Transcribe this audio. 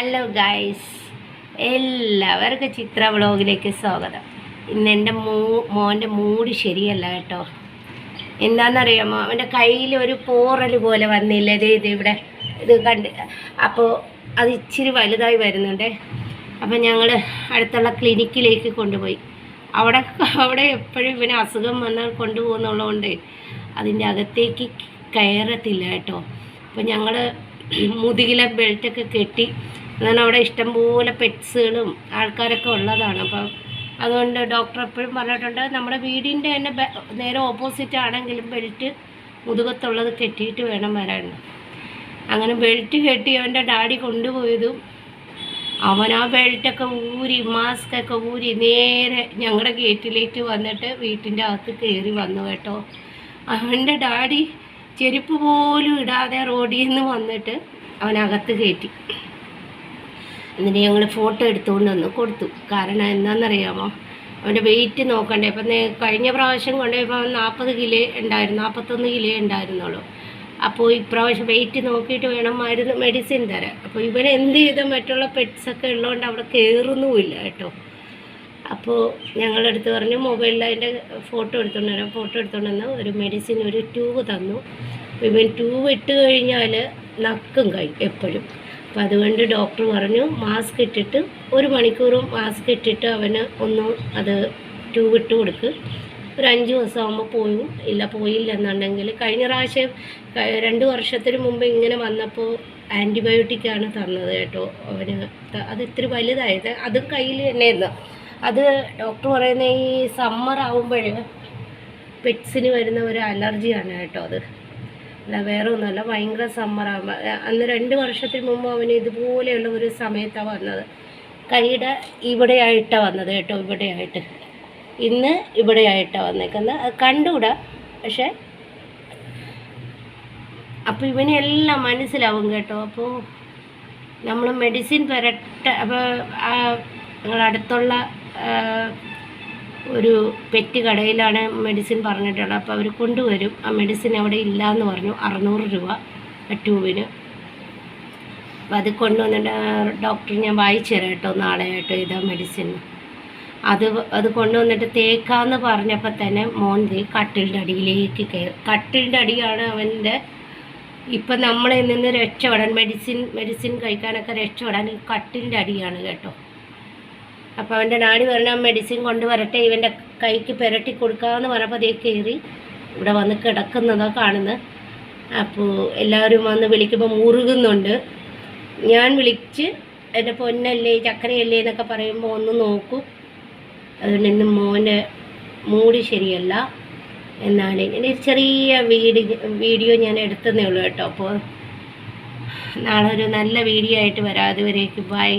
Hello guys, എല്ലാവർക്കും ചിത്ര വ്ളോഗിലേക്ക് സ്വാഗതം. ഇന്ന് എൻ്റെ മോൻ്റെ മൂഡ് ശരിയല്ല കേട്ടോ. എന്താണെന്നറിയാമോ, അവൻ്റെ കയ്യിൽ ഒരു പോറൽ പോലെ വന്നില്ല. ഇത് ഇവിടെ ഇത് കണ്ട്, അപ്പോൾ അത് ഇച്ചിരി വലുതായി വരുന്നുണ്ട്. അപ്പം ഞങ്ങൾ അടുത്തുള്ള ക്ലിനിക്കിലേക്ക് കൊണ്ടുപോയി. അവിടെ എപ്പോഴും ഇവന് അസുഖം വന്നാൽ കൊണ്ടുപോകുന്നുള്ളതുകൊണ്ട് അതിൻ്റെ അകത്തേക്ക് കയറത്തില്ല കേട്ടോ. അപ്പം ഞങ്ങൾ മുതുകിലെ ബെൽറ്റൊക്കെ കെട്ടി, എന്നാൽ അവിടെ ഇഷ്ടംപോലെ പെറ്റ്സുകളും ആൾക്കാരൊക്കെ ഉള്ളതാണ്. അപ്പം അതുകൊണ്ട് ഡോക്ടർ എപ്പോഴും പറഞ്ഞിട്ടുണ്ട്, നമ്മുടെ വീടിൻ്റെ തന്നെ നേരെ ഓപ്പോസിറ്റ് ആണെങ്കിലും ബെൽറ്റ് മുതുകത്തുള്ളത് കെട്ടിയിട്ട് വേണം വരാൻ. അങ്ങനെ ബെൽറ്റ് കെട്ടി അവൻ്റെ ഡാഡി കൊണ്ടുപോയതും അവൻ ആ ബെൽറ്റൊക്കെ ഊരി മാസ്കൊക്കെ ഊരി നേരെ ഞങ്ങളുടെ ഗേറ്റിലേക്ക് വന്നിട്ട് വീട്ടിൻ്റെ അകത്ത് കയറി വന്നു കേട്ടോ. അവൻ്റെ ഡാഡി ചെരുപ്പ് പോലും ഇടാതെ റോഡിൽ നിന്ന് വന്നിട്ട് അവനകത്ത് കയറ്റി. എന്നിട്ട് ഞങ്ങൾ ഫോട്ടോ എടുത്തുകൊണ്ട് വന്ന് കൊടുത്തു. കാരണം എന്താണെന്നറിയാമോ, അവൻ്റെ വെയിറ്റ് നോക്കണ്ടേ. അപ്പം കഴിഞ്ഞ പ്രാവശ്യം കൊണ്ടുപോയപ്പോൾ 40 കിലോ ഉണ്ടായിരുന്നു, 41 കിലോ ഉണ്ടായിരുന്നുള്ളൂ. അപ്പോൾ ഇപ്രാവശ്യം വെയിറ്റ് നോക്കിയിട്ട് വേണം മരുന്ന് മെഡിസിൻ തരാൻ. അപ്പോൾ ഇവൻ എന്ത് ചെയ്താൽ മറ്റുള്ള പെറ്റ്സൊക്കെ ഉള്ളതുകൊണ്ട് അവിടെ കയറുന്നുമില്ല കേട്ടോ. അപ്പോൾ ഞങ്ങളുടെ അടുത്ത് പറഞ്ഞു മൊബൈലിൽ അതിൻ്റെ ഫോട്ടോ എടുത്തുകൊണ്ട് ഒരു മെഡിസിൻ ഒരു ട്യൂബ് തന്നു. അപ്പോൾ ഇവൻ ട്യൂബ് ഇട്ട് കഴിഞ്ഞാൽ നക്കും കൈ എപ്പോഴും. അപ്പോൾ അതുകൊണ്ട് ഡോക്ടർ പറഞ്ഞു മാസ്ക് ഇട്ടിട്ട് 1 മണിക്കൂറും മാസ്ക് ഇട്ടിട്ട് അവന് ഒന്ന് അത് ട്യൂബ് ഇട്ട് കൊടുക്ക്. ഒരു 5 ദിവസം ആകുമ്പോൾ പോയില്ല എന്നുണ്ടെങ്കിൽ, കഴിഞ്ഞ പ്രാവശ്യം 2 വർഷത്തിന് മുമ്പ് ഇങ്ങനെ വന്നപ്പോൾ ആൻറ്റിബയോട്ടിക്കാണ് തന്നത് കേട്ടോ അവന്. അത് ഇത്തിരി വലുതായത്, അതും കയ്യിൽ തന്നെയായിരുന്നു. അത് ഡോക്ടർ പറയുന്ന ഈ സമ്മർ ആകുമ്പോഴേ പെറ്റ്സിന് വരുന്ന ഒരു അലർജിയാണ് കേട്ടോ. അത് അല്ല, വേറെ ഒന്നുമല്ല, ഭയങ്കര സമ്മറാകുമ്പോൾ. അന്ന് 2 വർഷത്തിന് മുമ്പ് അവന് ഇതുപോലെയുള്ള ഒരു സമയത്താണ് വന്നത്. കൈയുടെ ഇവിടെയായിട്ടാണ് വന്നത് കേട്ടോ, ഇവിടെയായിട്ട്. ഇന്ന് ഇവിടെയായിട്ടാണ് വന്നേക്കുന്നത്. അത് കണ്ടുകൂടാ, പക്ഷേ അപ്പോൾ ഇവനെല്ലാം മനസ്സിലാവും കേട്ടോ. അപ്പോൾ നമ്മൾ മെഡിസിൻ അപ്പോൾ ഞങ്ങളടുത്തുള്ള ഒരു പെറ്റ് കടയിലാണ് മെഡിസിൻ പറഞ്ഞിട്ടുള്ളത്. അപ്പോൾ അവർ കൊണ്ടുവരും. ആ മെഡിസിൻ അവിടെ ഇല്ലയെന്ന് പറഞ്ഞു. 600 രൂപ ട്യൂബിന്. അപ്പോൾ അത് കൊണ്ടുവന്നിട്ട് ഡോക്ടർ ഞാൻ വായിച്ചു തരാം കേട്ടോ, നാളെ ആയിട്ട് ഇതാ മെഡിസിൻ. അത് കൊണ്ടുവന്നിട്ട് തേക്കാമെന്ന് പറഞ്ഞപ്പോൾ തന്നെ മോൻ കട്ടിലിൻ്റെ അടിയിലേക്ക് കയറി. കട്ടിലിൻ്റെ അടിയാണ് അവൻ്റെ. ഇപ്പം നമ്മളെ നിന്ന് രക്ഷപ്പെടാൻ, മെഡിസിൻ കഴിക്കാനൊക്കെ രക്ഷപ്പെടാൻ കട്ടിലിൻ്റെ അടിയാണ് കേട്ടോ. അപ്പോൾ അവൻ്റെ ഡാഡി പറഞ്ഞാൽ മെഡിസിൻ കൊണ്ടുവരട്ടെ, ഇവൻ്റെ കൈക്ക് പുരട്ടി കൊടുക്കാമെന്ന് പറഞ്ഞപ്പോൾ അതേ കയറി ഇവിടെ വന്ന് കിടക്കുന്നതോ കാണുന്നത്. അപ്പോൾ എല്ലാവരും വന്ന് വിളിക്കുമ്പോൾ മുറുകുന്നുണ്ട്. ഞാൻ വിളിച്ച് എൻ്റെ പൊന്നല്ലേ ചക്കരയല്ലേ എന്നൊക്കെ പറയുമ്പോൾ ഒന്ന് നോക്കും. അതുകൊണ്ട് ഇന്ന് മോൻ്റെ മൂഡ് ശരിയല്ല. എന്നാലും ഇനി ചെറിയ വീഡിയോ ഞാൻ എടുത്തതേ ഉള്ളൂ കേട്ടോ. അപ്പോൾ നാളെ ഒരു നല്ല വീഡിയോ ആയിട്ട് വരാം. അതുവരേക്ക് ബൈ.